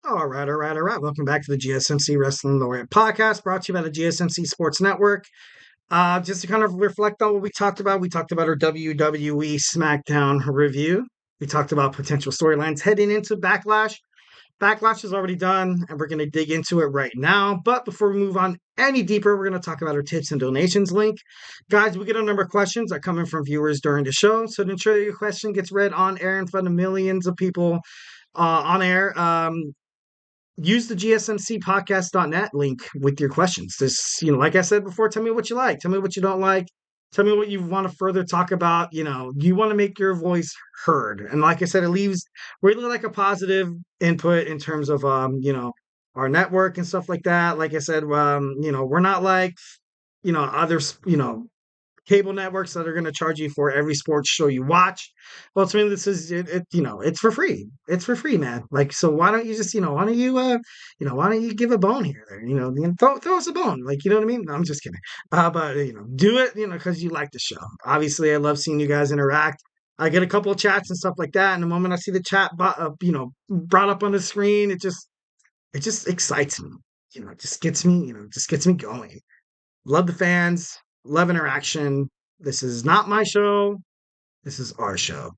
All right. Welcome back to the GSMC Wrestling Laureate Podcast, brought to you by the GSMC Sports Network. Just to kind of reflect on what we talked about our WWE SmackDown review. We talked about potential storylines heading into Backlash. Backlash is already done, and we're going to dig into it right now. But before we move on any deeper, we're going to talk about our tips and donations link. Guys, we get a number of questions that come in from viewers during the show. So to ensure your question gets read on air in front of millions of people on air, use the gsmcpodcast.net link with your questions. This, like I said before, tell me what you like, tell me what you don't like, tell me what you want to further talk about. You want to make your voice heard. And like I said, it leaves really like a positive input in terms of our network and stuff like that. Like I said, we're not like, others, cable networks that are going to charge you for every sports show you watch. Well, to me, this is it's for free. It's for free, man. Like, so why don't you just, why don't you give a bone here? There, throw us a bone. Like, you know what I mean? No, I'm just kidding. But do it, because you like the show. Obviously, I love seeing you guys interact. I get a couple of chats and stuff like that, and the moment I see the chat, brought up on the screen, it just excites me. It just gets me going. Love the fans, love interaction. This is not my show. This is our show.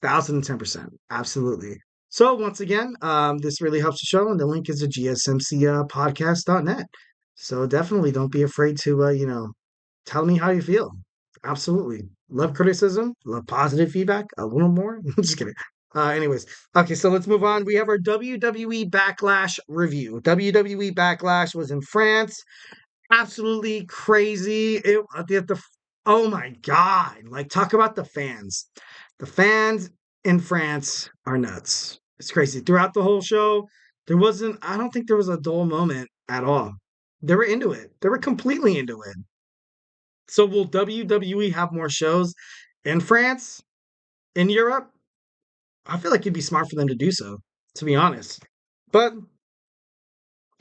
1010%. Absolutely. So once again, this really helps the show, and the link is at gsmcpodcast.net. So definitely don't be afraid to tell me how you feel. Absolutely. Love criticism, love positive feedback, a little more. I'm just kidding. Anyways, okay, so let's move on. We have our WWE Backlash review. WWE Backlash was in France, absolutely crazy. Oh my god! Like, talk about the fans. The fans in France are nuts. It's crazy. Throughout the whole show, I don't think there was a dull moment at all. They were into it. They were completely into it. So will WWE have more shows in France, in Europe? I feel like it'd be smart for them to do so, to be honest. But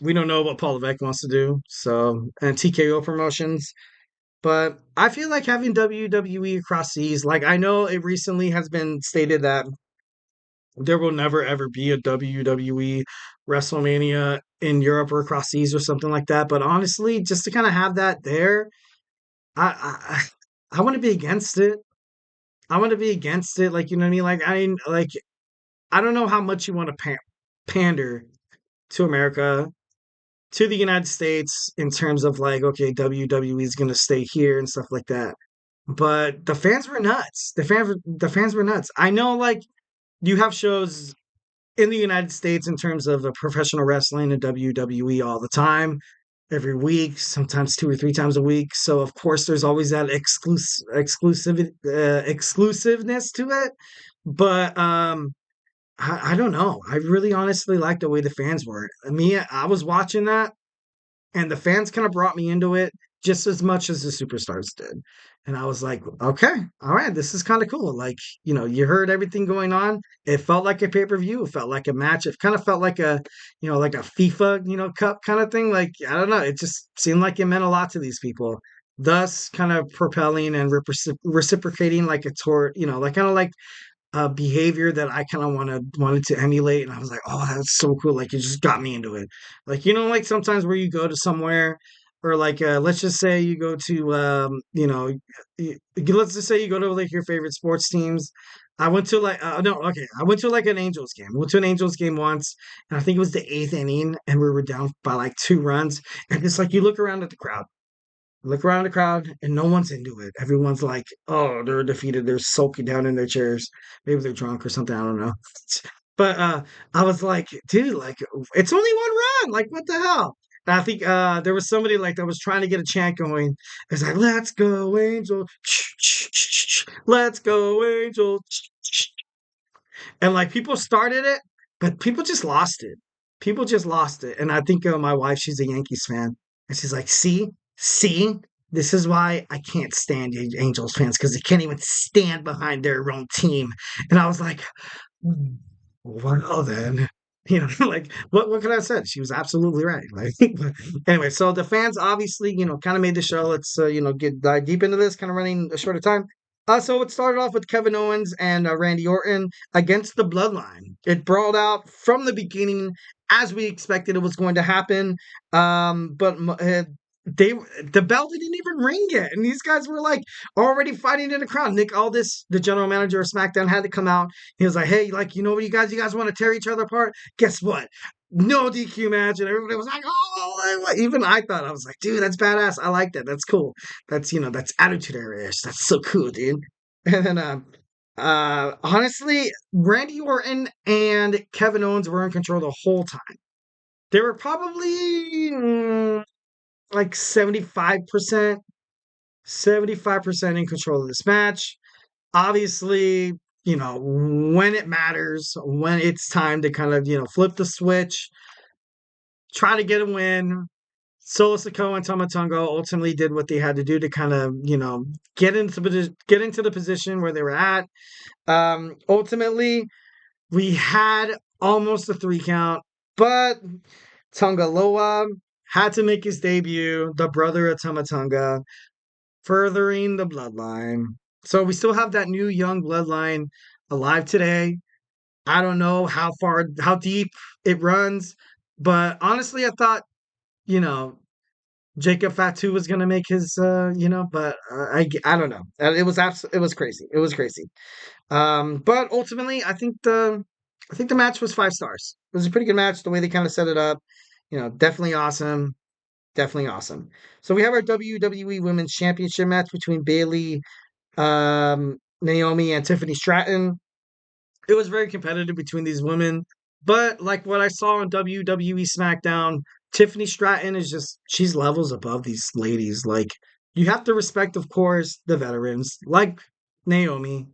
we don't know what Paul Levesque wants to do. So, and TKO Promotions. But I feel like having WWE across seas, like, I know it recently has been stated that there will never ever be a WWE WrestleMania in Europe or across seas or something like that. But honestly, just to kind of have that there, I want to be against it. I want to be against it. Like, you know what I mean? I don't know how much you want to pander to America, to the United States, in terms of like, okay, WWE is going to stay here and stuff like that. But the fans were nuts. The fans were nuts. I know, like, you have shows in the United States in terms of professional wrestling and WWE all the time, every week, sometimes 2 or 3 times a week. So of course, there's always that exclusiveness to it. But I don't know. I really honestly like the way the fans were. I was watching that, and the fans kind of brought me into it just as much as the superstars did. And I was like, okay, all right, this is kind of cool. Like, you heard everything going on. It felt like a pay-per-view. It felt like a match. It kind of felt like like a FIFA, cup kind of thing. Like, I don't know. It just seemed like it meant a lot to these people. Thus, kind of propelling and reciprocating like a tort, like kind of like behavior that I kind of wanted to emulate. And I was like, oh, that's so cool. Like, it just got me into it. Like, like sometimes where you go to somewhere, or like, let's just say you go to, let's just say you go to like your favorite sports teams. I went to like, no, okay. I went to like an Angels game. I went to an Angels game once, and I think it was the eighth inning, and we were down by like 2 runs. And it's like, you look around at the crowd. Look around the crowd, and no one's into it. Everyone's like, oh, they're defeated. They're sulking down in their chairs. Maybe they're drunk or something. I don't know. But I was like, dude, like, it's only 1 run. Like, what the hell? And I think there was somebody like that was trying to get a chant going. It's like, let's go, Angel. Let's go, Angel. And like, people started it, but people just lost it. People just lost it. And I think my wife, she's a Yankees fan. And she's like, see, this is why I can't stand Angels fans, because they can't even stand behind their own team. And I was like, well, then, like, what could I have said? She was absolutely right. Like, anyway, so the fans obviously, kind of made the show. Let's, dive deep into this, kind of running a shorter time. So it started off with Kevin Owens and Randy Orton against the Bloodline. It brawled out from the beginning as we expected it was going to happen. But they the bell didn't even ring yet, and these guys were like already fighting in the crowd. Nick Aldis, the general manager of SmackDown, had to come out. He was like, "Hey, like, you know what, you guys want to tear each other apart? Guess what? No DQ match." And everybody was like, "Oh!" Even I thought, I was like, "Dude, that's badass. I like that. That's cool. That's attitude era-ish. That's so cool, dude." And then, honestly, Randy Orton and Kevin Owens were in control the whole time. They were probably like 75% in control of this match. Obviously, when it matters, when it's time to kind of, flip the switch, try to get a win. Solo Sikoa and Toma ultimately did what they had to do to kind of, get into the position where they were at. Ultimately, we had almost a 3 count, but Tonga Loa had to make his debut, the brother of Tama, furthering the bloodline. So we still have that new young bloodline alive today. I don't know how deep it runs, but honestly, I thought, you know, Jacob Fatu was gonna make his, but I don't know. It was crazy. It was crazy. But ultimately, I think the match was 5 stars. It was a pretty good match. The way they kind of set it up, definitely awesome. Definitely awesome. So we have our WWE Women's Championship match between Bayley, Naomi, and Tiffany Stratton. It was very competitive between these women, but like what I saw on WWE SmackDown, Tiffany Stratton she's levels above these ladies. Like, you have to respect, of course, the veterans, like Naomi,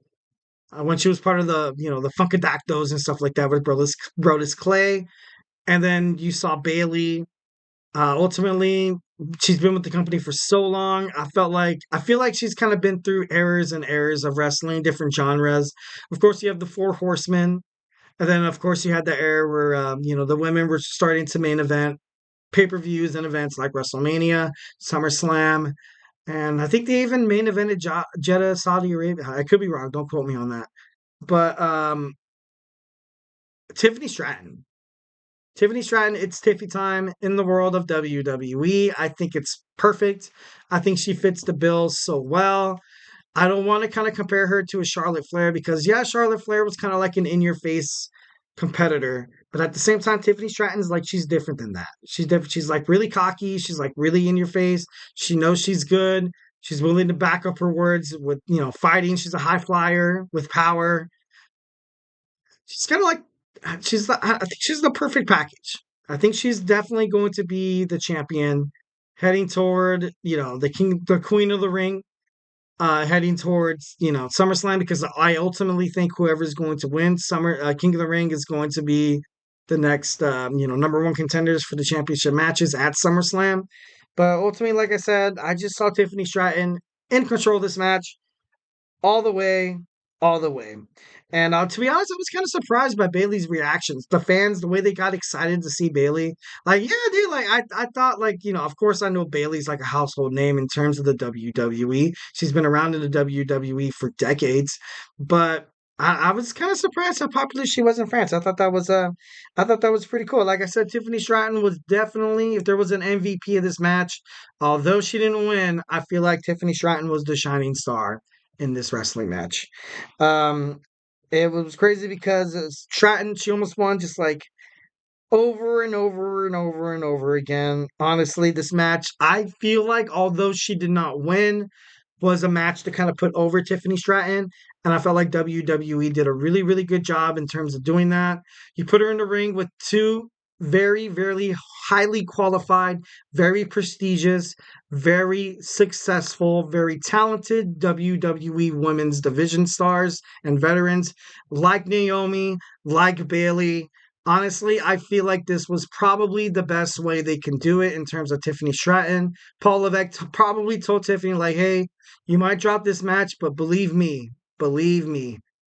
when she was part of the Funkadactyls and stuff like that with Brodus Clay. And then you saw Bayley. Ultimately, she's been with the company for so long. I feel like she's kind of been through eras and eras of wrestling, different genres. Of course, you have the Four Horsemen, and then of course you had the era where the women were starting to main event pay-per-views and events like WrestleMania, SummerSlam, and I think they even main evented Jeddah, Saudi Arabia. I could be wrong. Don't quote me on that. But Tiffany Stratton. Tiffany Stratton, it's Tiffy time in the world of WWE. I think it's perfect. I think she fits the bill so well. I don't want to kind of compare her to a Charlotte Flair because, yeah, Charlotte Flair was kind of like an in your face competitor. But at the same time, Tiffany Stratton's like, she's different than that. She's different. She's like really cocky. She's like really in your face. She knows she's good. She's willing to back up her words with, fighting. She's a high flyer with power. She's kind of like I think she's the perfect package. I think she's definitely going to be the champion, heading toward the queen of the ring, heading towards SummerSlam, because I ultimately think whoever's going to win King of the Ring is going to be the next number one contenders for the championship matches at SummerSlam. But ultimately, like I said, I just saw Tiffany Stratton in control of this match all the way, all the way. And to be honest, I was kind of surprised by Bayley's reactions. The fans, the way they got excited to see Bayley. Like, yeah, dude, like I thought, like, of course I know Bayley's like a household name in terms of the WWE. She's been around in the WWE for decades. But I was kind of surprised how popular she was in France. I thought that was pretty cool. Like I said, Tiffany Stratton was definitely, if there was an MVP of this match, although she didn't win, I feel like Tiffany Stratton was the shining star in this wrestling match. Um, it was crazy because Stratton, she almost won just like over and over and over and over again. Honestly, this match, I feel like, although she did not win, was a match to kind of put over Tiffany Stratton. And I felt like WWE did a really, really good job in terms of doing that. You put her in the ring with two very, very highly qualified, very prestigious, very successful, very talented WWE Women's Division stars and veterans like Naomi, like Bayley. Honestly, I feel like this was probably the best way they can do it in terms of Tiffany Stratton. Paul Levesque probably told Tiffany, like, hey, you might drop this match, but believe me,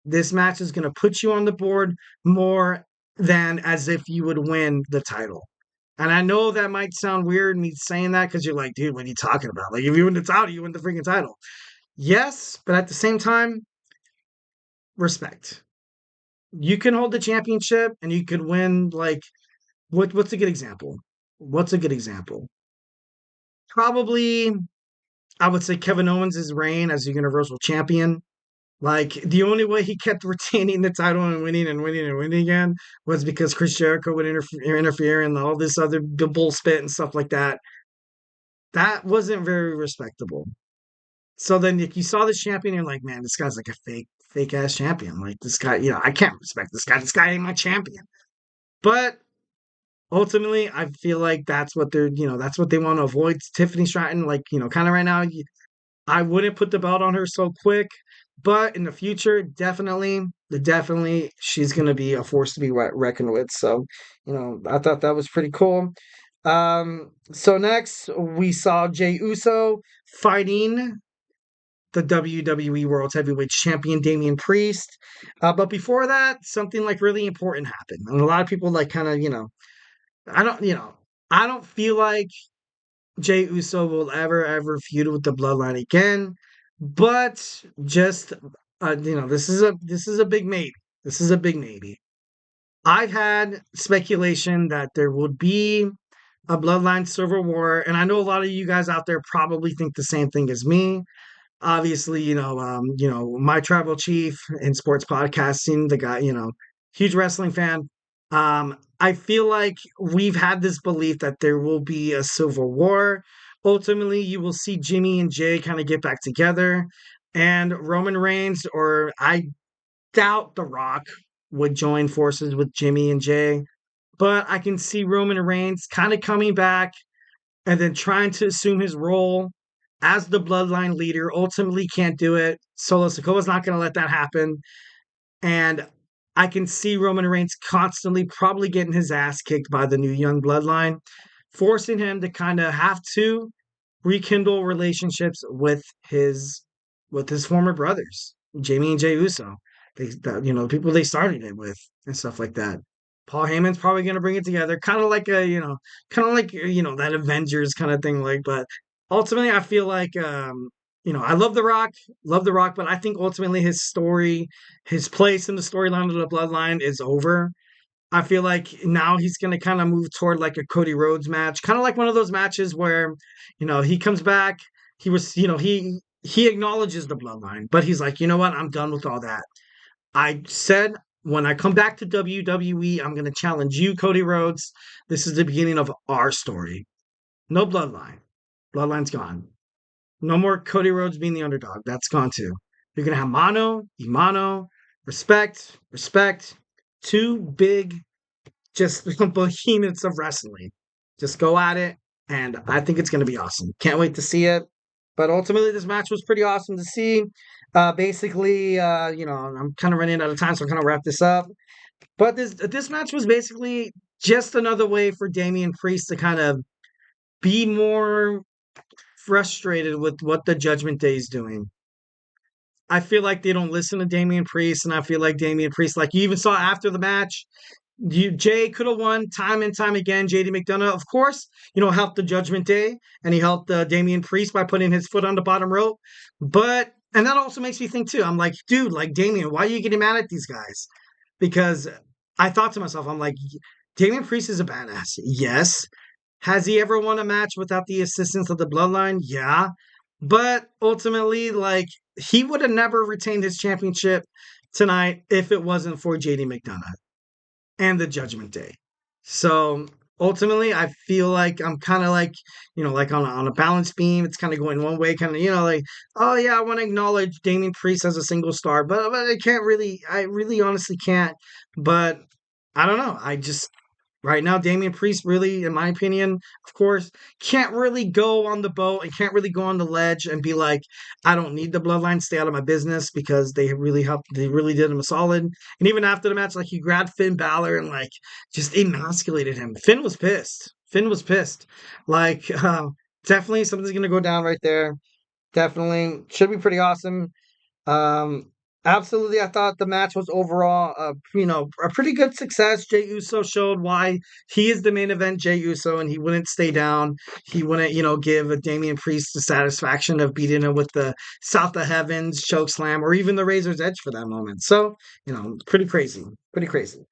this match is going to put you on the board more than as if you would win the title. And I know that might sound weird, me saying that, because you're like, dude, what are you talking about? Like, if you win the title, you win the freaking title. Yes, but at the same time, respect. You can hold the championship and you could win like what's a good example? What's a good example? Probably I would say Kevin Owens' reign as a Universal Champion. Like the only way he kept retaining the title and winning and winning and winning again was because Chris Jericho would interfere and all this other bull spit and stuff like that. That wasn't very respectable. So then like, you saw this champion, and you're like, man, this guy's like a fake ass champion. Like this guy, I can't respect this guy. This guy ain't my champion. But ultimately, I feel like that's what that's what they want to avoid. Tiffany Stratton, like, kind of right now, I wouldn't put the belt on her so quick, but in the future, definitely, she's going to be a force to be reckoned with. So, I thought that was pretty cool. So next we saw Jey Uso fighting the WWE World Heavyweight Champion Damian Priest. But before that, something like really important happened, and a lot of people like kind of, I don't, I don't feel like Jey Uso will ever feud with the Bloodline again. But just this is a big maybe. This is a big maybe. I've had speculation that there would be a Bloodline Civil War, and I know a lot of you guys out there probably think the same thing as me. Obviously, my tribal chief in sports podcasting, the guy, huge wrestling fan. I feel like we've had this belief that there will be a civil war. Ultimately, you will see Jimmy and Jay kind of get back together, and Roman Reigns, or I doubt The Rock would join forces with Jimmy and Jay, but I can see Roman Reigns kind of coming back and then trying to assume his role as the bloodline leader. Ultimately can't do it. Solo Sikoa's not going to let that happen. And I can see Roman Reigns constantly probably getting his ass kicked by the new young bloodline, forcing him to kind of have to rekindle relationships with his former brothers, Jamie and Jey Uso. The people they started it with and stuff like that. Paul Heyman's probably going to bring it together, kind of like that Avengers kind of thing. Like, but ultimately, I feel like I love the Rock, but I think ultimately his story, his place in the storyline of the Bloodline is over. I feel like now he's going to kind of move toward like a Cody Rhodes match, kind of like one of those matches where, he comes back, he was, he acknowledges the bloodline, but he's like, you know what, I'm done with all that. I said when I come back to WWE, I'm going to challenge you, Cody Rhodes. This is the beginning of our story. No bloodline. Bloodline's gone. No more Cody Rhodes being the underdog. That's gone too. You're going to have Mano, Imano, respect. Two big just behemoths of wrestling. Just go at it, and I think it's going to be awesome. Can't wait to see it. But ultimately, this match was pretty awesome to see. Basically, I'm kind of running out of time, so I'm kind of wrap this up. But this match was basically just another way for Damian Priest to kind of be more frustrated with what the Judgment Day is doing. I feel like they don't listen to Damian Priest, and I feel like Damian Priest, like you even saw after the match, Jay could have won time and time again. JD McDonough, of course, helped the Judgment Day, and he helped Damian Priest by putting his foot on the bottom rope. And that also makes me think too. I'm like, dude, like Damian, why are you getting mad at these guys? Because I thought to myself, I'm like, Damian Priest is a badass. Yes. Has he ever won a match without the assistance of the Bloodline? Yeah. But ultimately, like, he would have never retained his championship tonight if it wasn't for JD McDonough and the Judgment Day. So ultimately, I feel like I'm kind of like, like on a balance beam. It's kind of going one way, kind of, like, oh yeah, I want to acknowledge Damian Priest as a single star, but I really honestly can't. But I don't know. Right now, Damian Priest really, in my opinion, of course, can't really go on the boat and can't really go on the ledge and be like, I don't need the bloodline, stay out of my business, because they really helped, they really did him a solid. And even after the match, like, he grabbed Finn Balor and like just emasculated him. Finn was pissed. Like, definitely something's gonna go down right there. Definitely should be pretty awesome. Um, Absolutely, I thought the match was overall, a pretty good success. Jey Uso showed why he is the main event, Jey Uso, and he wouldn't stay down. He wouldn't, give a Damian Priest the satisfaction of beating him with the South of Heavens choke slam, or even the Razor's Edge for that moment. So, pretty crazy, pretty crazy.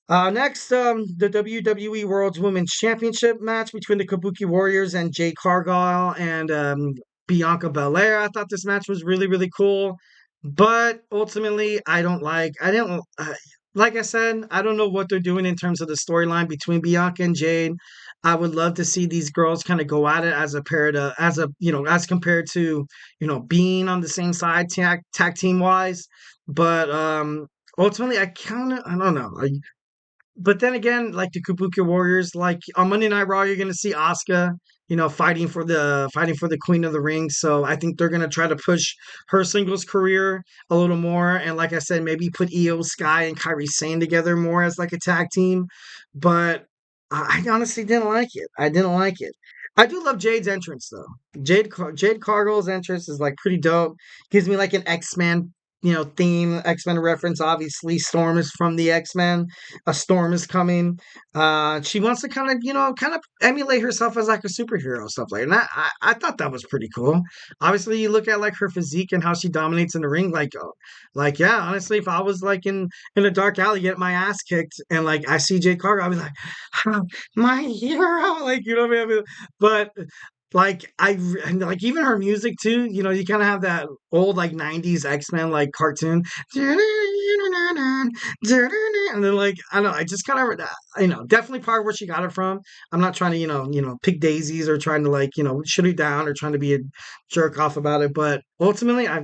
Next, the WWE World's Women's Championship match between the Kabuki Warriors and Jade Cargill and Bianca Belair. I thought this match was really, really cool, but ultimately, I don't, like I said, I don't know what they're doing in terms of the storyline between Bianca and Jade. I would love to see these girls kind of go at it as a pair to, as compared to, being on the same side tag team wise. But ultimately, I don't know. But then again, like the Kabuki Warriors, like on Monday Night Raw, you're gonna see Asuka, fighting for the Queen of the Ring. So I think they're gonna try to push her singles career a little more, and like I said, maybe put Io Sky and Kairi Sane together more as like a tag team. But I honestly didn't like it. I didn't like it. I do love Jade's entrance though. Jade Cargill's entrance is like pretty dope. Gives me like an X-Men, theme, X-Men reference. Obviously, Storm is from the X-Men. A storm is coming. She wants to kind of emulate herself as like a superhero, stuff like that. And I thought that was pretty cool. Obviously, you look at like her physique and how she dominates in the ring. Like yeah, honestly, if I was like in a dark alley getting my ass kicked and like I see Jade Cargill, I'd be like, my hero, like what I mean? But like and like even her music too, you kind of have that old like 90s X-Men like cartoon. And then like I don't know, I just kind of definitely part of where she got it from. I'm not trying to pick daisies or trying to like shoot it down or trying to be a jerk off about it, but ultimately I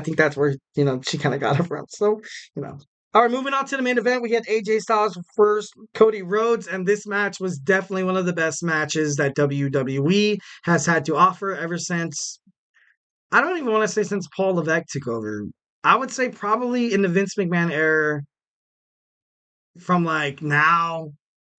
think that's where she kind of got it from. So you know all right, moving on to the main event, we had AJ Styles first, Cody Rhodes, and this match was definitely one of the best matches that WWE has had to offer ever since, I don't even want to say since Paul Levesque took over. I would say probably in the Vince McMahon era, from like now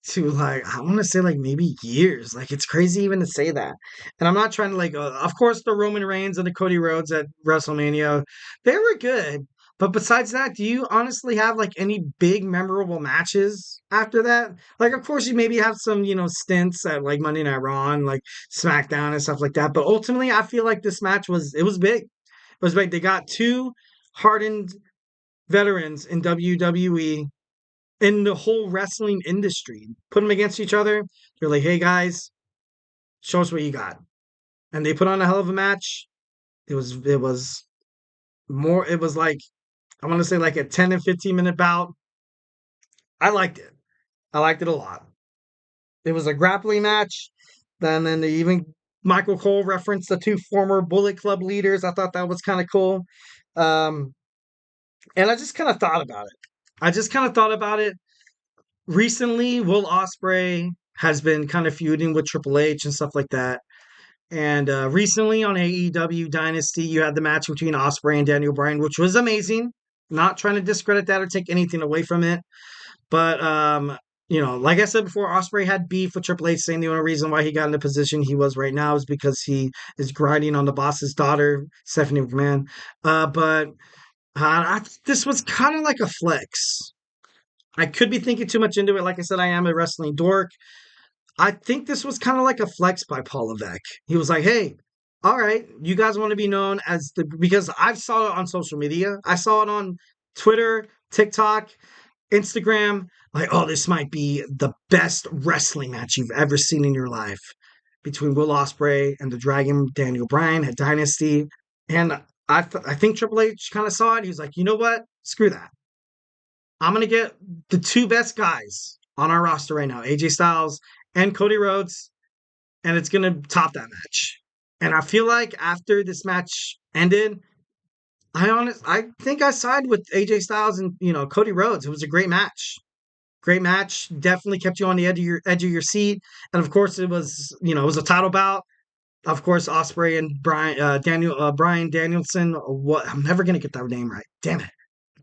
to like I want to say like maybe years. Like it's crazy even to say that. And I'm not trying to like of course the Roman Reigns and the Cody Rhodes at WrestleMania, they were good. But besides that, do you honestly have like any big memorable matches after that? Like of course you maybe have some, stints at like Monday Night Raw and like SmackDown and stuff like that. But ultimately I feel like this match was big. It was big. They got two hardened veterans in WWE in the whole wrestling industry. Put them against each other. They're like, hey guys, show us what you got. And they put on a hell of a match. It was more, it was like, I want to say like a 10 and 15-minute bout. I liked it. I liked it a lot. It was a grappling match. Then they even Michael Cole referenced the two former Bullet Club leaders. I thought that was kind of cool. Um, and I just kind of thought about it. Recently, Will Ospreay has been kind of feuding with Triple H and stuff like that. And recently on AEW Dynasty, you had the match between Ospreay and Daniel Bryan, which was amazing. Not trying to discredit that or take anything away from it, but like I said before, Ospreay had beef with Triple H, saying the only reason why he got in the position he was right now is because he is grinding on the boss's daughter, Stephanie McMahon. But this was kind of like a flex. I could be thinking too much into it. Like I said, I am a wrestling dork. I think this was kind of like a flex by Paul Levesque. He was like, hey, all right, you guys want to be known as because I saw it on social media. I saw it on Twitter, TikTok, Instagram. Like, oh, this might be the best wrestling match you've ever seen in your life between Will Ospreay and the Dragon Daniel Bryan at Dynasty. And I think Triple H kind of saw it. He was like, you know what? Screw that. I'm going to get the two best guys on our roster right now, AJ Styles and Cody Rhodes, and it's going to top that match. And I feel like after this match ended, I think I sided with AJ Styles and Cody Rhodes. It was a great match. Great match. Definitely kept you on the edge of your seat. And of course, it was it was a title bout. Of course, Ospreay and Brian Danielson. What I'm never gonna get that name right. Damn it.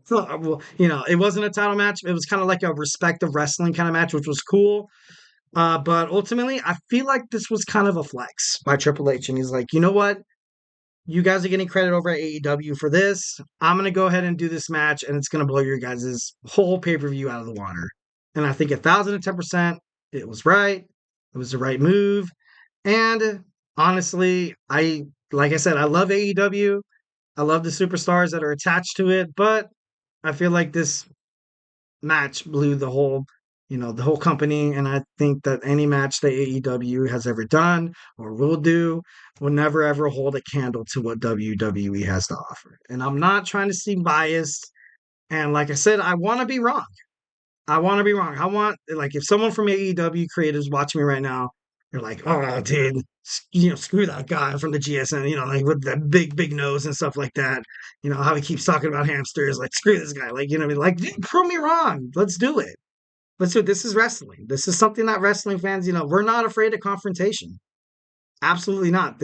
So, well, it wasn't a title match. It was kind of like a respect of wrestling kind of match, which was cool. But ultimately, I feel like this was kind of a flex by Triple H. And he's like, you know what? You guys are getting credit over at AEW for this. I'm going to go ahead and do this match, and it's going to blow your guys' whole pay per view out of the water. And I think 1,010%, it was right. It was the right move. And honestly, like I said, I love AEW. I love the superstars that are attached to it, but I feel like this match blew the whole company. And I think that any match that AEW has ever done or will do will never ever hold a candle to what WWE has to offer. And I'm not trying to seem biased. And like I said, I want to be wrong. I want to be wrong. I want, like, if someone from AEW creators watching me right now, they're like, oh, dude, screw that guy from the GSM, like with that big nose and stuff like that. How he keeps talking about hamsters, like, screw this guy. Like, what I mean? Like, dude, prove me wrong. Let's do it. Let's do it. This is wrestling. This is something that wrestling fans, we're not afraid of confrontation. Absolutely not.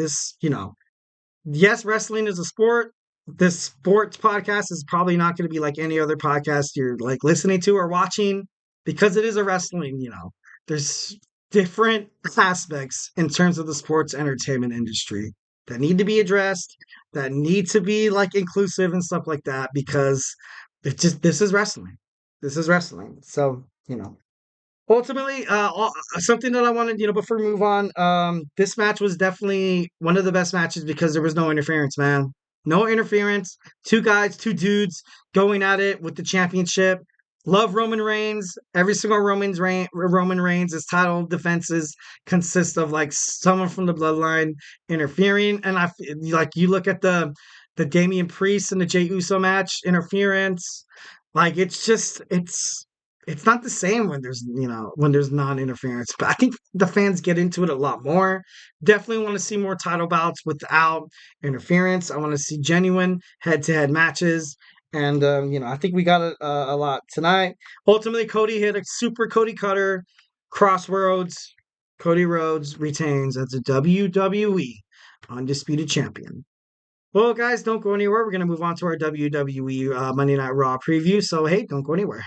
Yes, wrestling is a sport. This sports podcast is probably not going to be like any other podcast you're like listening to or watching because it is a wrestling, there's different aspects in terms of the sports entertainment industry that need to be addressed, that need to be like inclusive and stuff like that because this is wrestling. This is wrestling. So, ultimately, something that I wanted, before we move on, this match was definitely one of the best matches because there was no interference, man. No interference. Two guys, two dudes going at it with the championship. Love Roman Reigns. Every single Roman Reigns' title defenses consist of like someone from the bloodline interfering, and like you look at the Damian Priest and the Jey Uso match interference. Like it's not the same when there's non-interference. But I think the fans get into it a lot more. Definitely want to see more title bouts without interference. I want to see genuine head-to-head matches. And I think we got a lot tonight. Ultimately, Cody hit a super Cody cutter, crossroads. Cody Rhodes retains as a WWE undisputed champion. Well, guys, don't go anywhere. We're going to move on to our WWE Monday Night Raw preview. So, hey, don't go anywhere.